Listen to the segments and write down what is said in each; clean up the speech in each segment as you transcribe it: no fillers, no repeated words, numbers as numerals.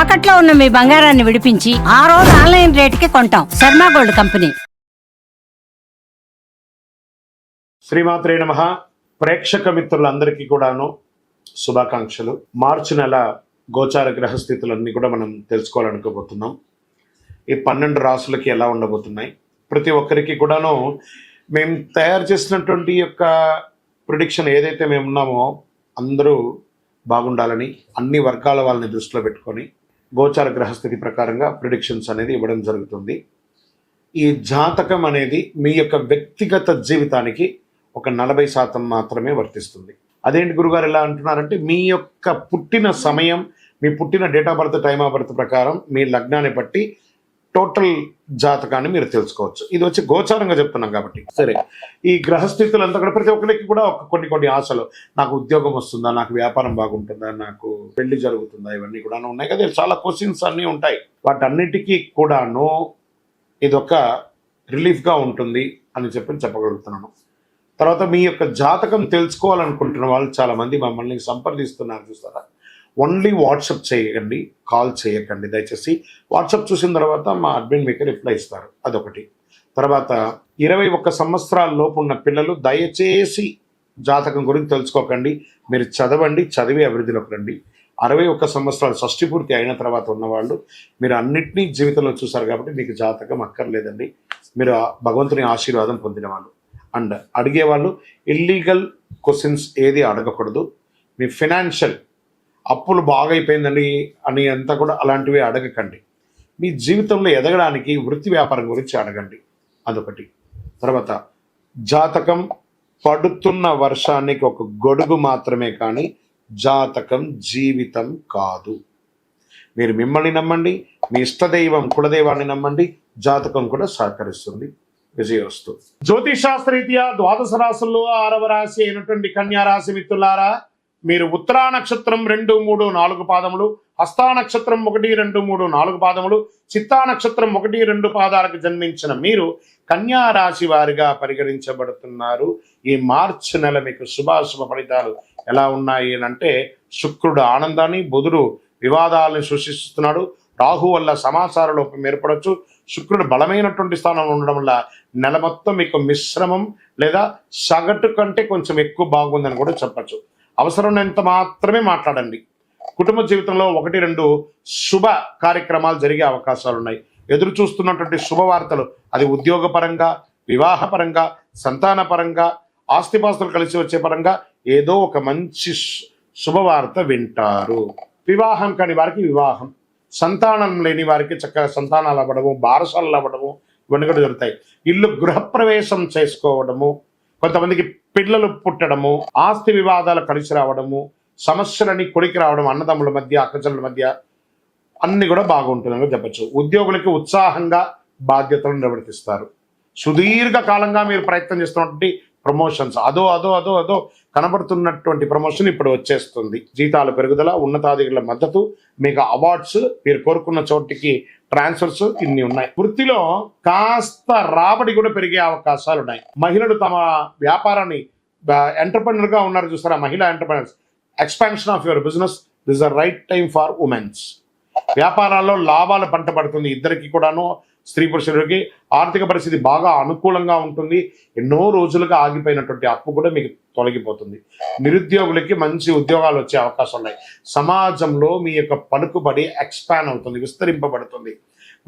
తాకట్లో ఉన్న మీ బంగారాన్ని విడిపించి ఆ రోజు ఆన్లైన్ రేటుకి కొంటాం. Sharma gold company. శ్రీమాత్రే నమః. ప్రేక్షక మిత్రులందరికీ కూడాను శుభాకాంక్షలు. మార్చి నెల గోచార గ్రహస్థితులన్నీ కూడా మనం తెలుసుకోవాలనుకోబోతున్నాం. ఈ 12 రాసులకి ఎలా ఉండబోతున్నాయి, ప్రతి ఒక్కరికి కూడాను మేము తయారు చేసినటువంటి యొక్క ప్రిడిక్షన్ ఏదైతే మేము ఉన్నామో అందరూ బాగుండాలని అన్ని వర్గాల వాళ్ళని దృష్టిలో పెట్టుకొని గోచార గ్రహస్థితి ప్రకారంగా ప్రిడిక్షన్స్ అనేది ఇవ్వడం జరుగుతుంది. ఈ జాతకం అనేది మీ యొక్క వ్యక్తిగత జీవితానికి ఒక 40% మాత్రమే వర్తిస్తుంది. అదేంటి గురుగారు ఎలా అంటున్నారంటే, మీ యొక్క పుట్టిన సమయం, మీ పుట్టిన date of birth, time of birth ప్రకారం మీ లగ్నాన్ని బట్టి టోటల్ జాతకాన్ని మీరు తెలుసుకోవచ్చు. ఇది వచ్చి గోచారంగా చెప్తున్నాం కాబట్టి. సరే, ఈ గ్రహస్థితులు అంతా కూడా ప్రతి ఒక్కరికి కూడా కొన్ని ఆశలు, నాకు ఉద్యోగం వస్తుందా, నాకు వ్యాపారం బాగుంటుందా, నాకు పెళ్లి జరుగుతుందా, ఇవన్నీ కూడా ఉన్నాయి కదా. చాలా క్వశ్చన్స్ అన్నీ ఉంటాయి. వాటన్నిటికీ కూడాను ఇదొక రిలీఫ్గా ఉంటుంది అని చెప్పగలుగుతున్నాను. తర్వాత మీ యొక్క జాతకం తెలుసుకోవాలనుకుంటున్న వాళ్ళు చాలామంది మమ్మల్ని సంప్రదిస్తున్నారు చూస్తారా. ఓన్లీ వాట్సాప్ చేయకండి, కాల్ చేయకండి దయచేసి. వాట్సాప్ చూసిన తర్వాత మా అడ్మిన్ మీకు రిప్లై ఇస్తారు. అదొకటి. తర్వాత 21 సంవత్సరాల లోపు ఉన్న పిల్లలు దయచేసి జాతకం గురించి తెలుసుకోకండి. మీరు చదవండి, చదివి అభివృద్ధిలోకి రండి. 61 సంవత్సరాలు షష్ఠి పూర్తి అయిన తర్వాత ఉన్నవాళ్ళు మీరు అన్నింటినీ జీవితంలో చూసారు కాబట్టి మీకు జాతకం అక్కర్లేదండి. మీరు భగవంతుని ఆశీర్వాదం పొందిన వాళ్ళు. అండ్ అడిగేవాళ్ళు ఇల్లీగల్ క్వశ్చన్స్ ఏది అడగకూడదు. మీ ఫినాన్షియల్ అప్పులు బాగా అయిపోయిందండి అని అంతా కూడా అలాంటివి అడగకండి. మీ జీవితంలో ఎదగడానికి వృత్తి వ్యాపారం గురించి అడగండి. అదొకటి. తర్వాత జాతకం పడుతున్న వర్షానికి ఒక గొడుగు మాత్రమే కానీ జాతకం జీవితం కాదు. మీరు మిమ్మల్ని నమ్మండి, మీ ఇష్టదైవం కులదైవాన్ని నమ్మండి, జాతకం కూడా సహకరిస్తుంది. విజయోస్తు. జ్యోతిషాస్త్రరీత్యా 12 రాశుల్లో 6వ రాశి అయినటువంటి కన్యా రాశి మిత్రులారా, మీరు ఉత్తరా నక్షత్రం 2, 3, 4 పాదములు, హస్తా నక్షత్రం 1, 2, 3, 4 పాదములు, చిత్తా నక్షత్రం 1, 2 పాదాలకు జన్మించిన మీరు కన్యా రాశి వారిగా పరిగణించబడుతున్నారు. ఈ మార్చి నెల మీకు శుభాశుభ ఫలితాలు ఎలా ఉన్నాయి అంటే, శుక్రుడు ఆనందాన్ని, బుధుడు వివాదాలను సృష్టిస్తున్నాడు, రాహు వల్ల సమాచార లోపం ఏర్పడవచ్చు, శుక్రుడు బలమైనటువంటి స్థానంలో ఉండడం వల్ల నెల మొత్తం మీకు మిశ్రమం లేదా సగటు కంటే కొంచెం ఎక్కువ బాగుందని కూడా చెప్పచ్చు. అవసరమైనంత మాత్రమే మాట్లాడండి. కుటుంబ జీవితంలో 1, 2 శుభ కార్యక్రమాలు జరిగే అవకాశాలు ఉన్నాయి. ఎదురు చూస్తున్నటువంటి శుభవార్తలు, అది ఉద్యోగపరంగా, వివాహపరంగా, సంతానపరంగా, ఆస్తిపాస్తులు కలిసి వచ్చే పరంగా ఏదో ఒక మంచి శుభవార్త వింటారు. వివాహం కాని వారికి వివాహం, సంతానం లేని వారికి చక్కగా సంతానాలు అవ్వడము, బారసాలు అవ్వడము, ఇవన్నీ కూడా జరుగుతాయి. ఇల్లు గృహప్రవేశం చేసుకోవడము, కొంతమందికి పిల్లలు పుట్టడము, ఆస్తి వివాదాలు కలిసి రావడము, సమస్యలని కొడికి రావడం, అన్నదమ్ముల మధ్య, అక్కచెల్లెల మధ్య అన్ని కూడా బాగుంటుందని చెప్పచ్చు. ఉద్యోగులకి ఉత్సాహంగా బాధ్యతలు నిర్వర్తిస్తారు. సుదీర్ఘ కాలంగా మీరు ప్రయత్నం చేస్తున్నటువంటి ప్రమోషన్స్, అదో కనబడుతున్నటువంటి ప్రమోషన్ ఇప్పుడు వచ్చేస్తుంది. జీతాల పెరుగుదల, ఉన్నతాధికారుల మద్దతు, మీకు అవార్డ్స్, మీరు కోరుకున్న చోటికి ట్రాన్స్ఫర్స్, ఇన్ని ఉన్నాయి. వృత్తిలో కాస్త రాబడి కూడా పెరిగే అవకాశాలు ఉన్నాయి. మహిళలు తమ వ్యాపారాన్ని ఎంటర్ప్రెన్యూర్ గా ఉన్నారు చూస్తారా, మహిళా entrepreneurs, expansion of your business, this the right time for women's. వ్యాపారాల్లో లాభాలు పంట పడుతుంది. ఇద్దరికి కూడాను, స్త్రీ పురుషులకి ఆర్థిక పరిస్థితి బాగా అనుకూలంగా ఉంటుంది. ఎన్నో రోజులుగా ఆగిపోయినటువంటి అప్పు కూడా మీకు తొలగిపోతుంది. నిరుద్యోగులకి మంచి ఉద్యోగాలు వచ్చే అవకాశం ఉన్నాయి. సమాజంలో మీ యొక్క పలుకుబడి ఎక్స్పాండ్ అవుతుంది, విస్తరింపబడుతుంది.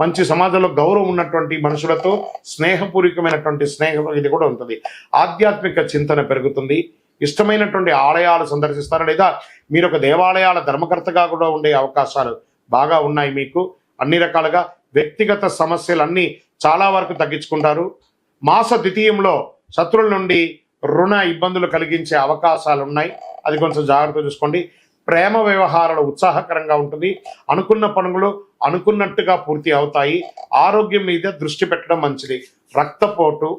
మంచి సమాజంలో గౌరవం ఉన్నటువంటి మనుషులతో స్నేహపూర్వకమైనటువంటి స్నేహం ఇది కూడా ఉంటుంది. ఆధ్యాత్మిక చింతన పెరుగుతుంది. ఇష్టమైనటువంటి ఆలయాలు సందర్శిస్తారు, లేదా మీరు ఒక దేవాలయాల ధర్మకర్తగా కూడా ఉండే అవకాశాలు బాగా ఉన్నాయి. మీకు అన్ని రకాలుగా వ్యక్తిగత సమస్యలన్నీ చాలా వరకు తగ్గించుకుంటారు. మాస ద్వితీయంలో శత్రువుల నుండి రుణ ఇబ్బందులు కలిగించే అవకాశాలు ఉన్నాయి. అది కొంచెం జాగ్రత్త చూసుకోండి. ప్రేమ వ్యవహారాలు ఉత్సాహకరంగా ఉంటుంది. అనుకున్న పనులు అనుకున్నట్టుగా పూర్తి అవుతాయి. ఆరోగ్యం మీద దృష్టి పెట్టడం మంచిది. రక్తపోటు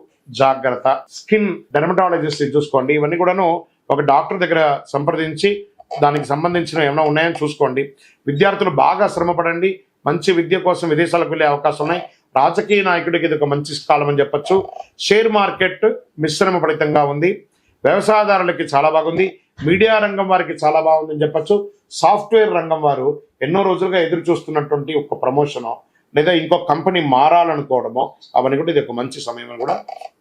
జాగ్రత్త. స్కిన్ డెర్మటాలజిస్ట్ చూసుకోండి. ఇవన్నీ కూడాను ఒక డాక్టర్ దగ్గర సంప్రదించి దానికి సంబంధించిన ఏమైనా ఉన్నాయని చూసుకోండి. విద్యార్థులు బాగా శ్రమపడండి. మంచి విద్య కోసం విదేశాలకు వెళ్ళే అవకాశం ఉన్నాయి. రాజకీయ నాయకుడికి ఇది ఒక మంచి కాలం అని చెప్పచ్చు. షేర్ మార్కెట్ మిశ్రమ ఫలితంగా ఉంది. వ్యవసాయదారులకి చాలా బాగుంది. మీడియా రంగం వారికి చాలా బాగుందని చెప్పచ్చు. సాఫ్ట్వేర్ రంగం వారు ఎన్నో రోజులుగా ఎదురు చూస్తున్నటువంటి ఒక ప్రమోషనో లేదా ఇంకో కంపెనీ మారాలనుకోవడమో అవన్నీ కూడా ఇది ఒక మంచి సమయం అని కూడా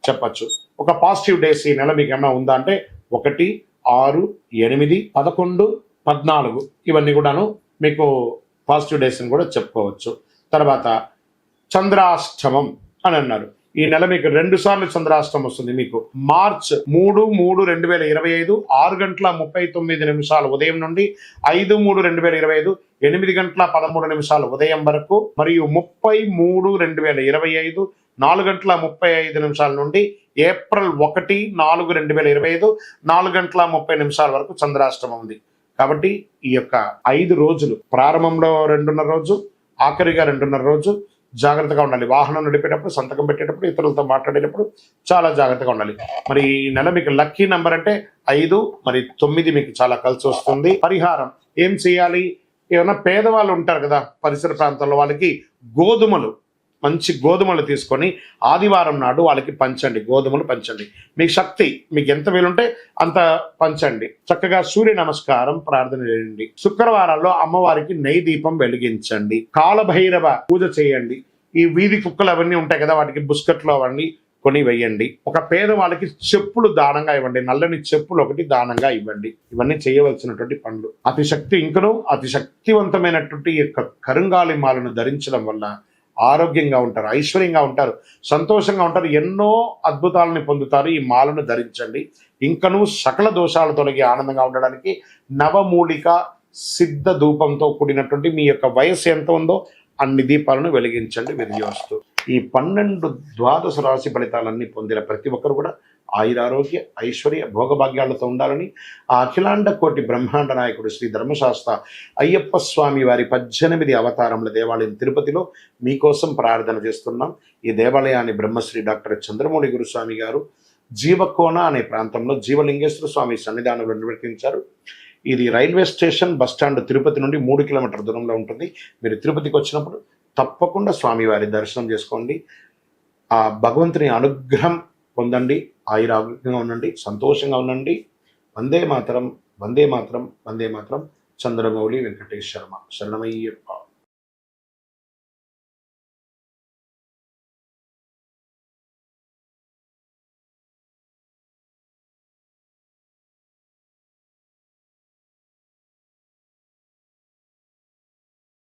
చెప్పచ్చు. ఒక పాజిటివ్ డేస్ ఈ నెల మీకు ఏమైనా ఉందా అంటే 1, 6, 8, 11, 14 ఇవన్నీ కూడాను మీకు పాజిటివ్ డేస్ అని కూడా చెప్పుకోవచ్చు. తర్వాత చంద్రాష్టమం అని అన్నారు. ఈ నెల మీకు 2 సార్లు చంద్రాష్టమం వస్తుంది. మీకు మార్చ్ 3/3/2025 6:39 ఉదయం నుండి 5/3/2025 8:13 ఉదయం వరకు, మరియు 30/3/2025 4:35 నుండి ఏప్రిల్ 1/4/2025 4:30 వరకు చంద్రాష్టమం ఉంది. కాబట్టి ఈ యొక్క 5 రోజులు ప్రారంభంలో 2:30 రోజు, ఆఖరిగా 2:30 రోజు జాగ్రత్తగా ఉండాలి. వాహనం నడిపేటప్పుడు, సంతకం పెట్టేటప్పుడు, ఇతరులతో మాట్లాడేటప్పుడు చాలా జాగ్రత్తగా ఉండాలి. మరి ఈ నెల మీకు లక్కీ నెంబర్ అంటే 5, మరి 9 మీకు చాలా కలిసి వస్తుంది. పరిహారం ఏం చేయాలి? ఏమైనా పేదవాళ్ళు ఉంటారు కదా పరిసర ప్రాంతాల్లో, వాళ్ళకి మంచి గోధుమలు తీసుకొని ఆదివారం నాడు వాళ్ళకి పంచండి. గోధుమలు పంచండి. మీ శక్తి మీకు ఎంత వీలుంటే అంత పంచండి. చక్కగా సూర్య నమస్కారం ప్రార్థన చేయండి. శుక్రవారాల్లో అమ్మవారికి నెయ్యి దీపం వెలిగించండి. కాలభైరవ పూజ చేయండి. ఈ వీధి కుక్కలు అవన్నీ ఉంటాయి కదా, వాటికి బిస్కెట్లు అవన్నీ కొని వేయండి. ఒక పేదవాళ్ళకి చెప్పులు దానంగా ఇవ్వండి. నల్లని చెప్పులు ఒకటి దానంగా ఇవ్వండి. ఇవన్నీ చేయవలసినటువంటి పనులు. అతి శక్తివంతమైనటువంటి ఈ యొక్క కరుంగాలి మాలను ధరించడం వల్ల ఆరోగ్యంగా ఉంటారు, ఐశ్వర్యంగా ఉంటారు, సంతోషంగా ఉంటారు, ఎన్నో అద్భుతాలను పొందుతారు. ఈ మాలను ధరించండి. ఇంకనూ సకల దోషాలు తొలగి ఆనందంగా ఉండడానికి నవమూలిక సిద్ధ ధూపంతో కూడినటువంటి మీ యొక్క వయస్సు ఎంత ఉందో అన్ని దీపాలను వెలిగించండి. విజయోస్తు. ఈ 12 రాశి ఫలితాలన్నీ పొందిన ప్రతి ఒక్కరు కూడా ఆయురారోగ్య ఐశ్వర్య భోగభాగ్యాలతో ఉండాలని ఆ అఖిలాండ కోటి బ్రహ్మాండ నాయకుడు శ్రీ ధర్మశాస్త్ర అయ్యప్ప స్వామి వారి 18 అవతారముల దేవాలయం తిరుపతిలో మీకోసం ప్రార్థన చేస్తున్నాం. ఈ దేవాలయాన్ని బ్రహ్మశ్రీ డాక్టర్ చంద్రమౌళి గురుస్వామి గారు జీవకోన అనే ప్రాంతంలో జీవలింగేశ్వర స్వామి సన్నిధానంలో నిర్వర్తించారు. ఇది రైల్వే స్టేషన్ బస్టాండ్ తిరుపతి నుండి 3 కిలోమీటర్ల దూరంలో ఉంటుంది. మీరు తిరుపతికి వచ్చినప్పుడు తప్పకుండా స్వామివారి దర్శనం చేసుకోండి. ఆ భగవంతుని అనుగ్రహం పొందండి. ఆయురారోగ్యంగా ఉండండి, సంతోషంగా ఉండండి. వందే మాతరం, వందే మాతరం, వందే మాతరం. చంద్రమౌళి వెంకటేష్ శర్మ. శరణమయ్యప్ప.